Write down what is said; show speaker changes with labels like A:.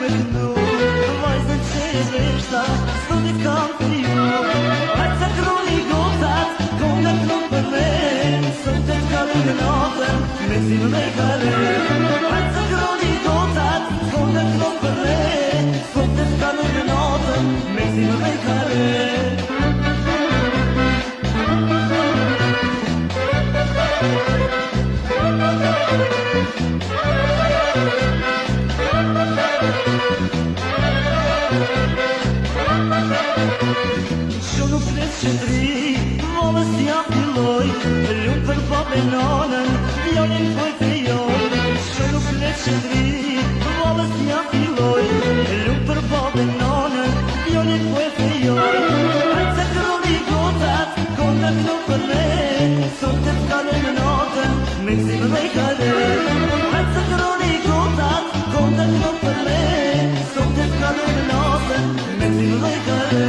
A: me këndu vajzën që e veshta sot e kam kriju hajtë sa kroni gotat konga kënon për me sot e t'kalu në natën me zimë me kare hajtë sa kroni gotat konga kënon për me sot e t'kalu në natën me zimë me kare Që nuk flet qëndri, volës ja filloj Lumë për babë e nonën, vjonin për të joj Që nuk flet qëndri, volës ja filloj Lumë për babë e nonën, vjonin për të joj Hajtë se kroni gotat, konda këno për me Sot të t'kalu në natën, me zimë me kare Hajtë se kroni gotat, konda këno për me Sot të t'kalu në natën, me zimë me kare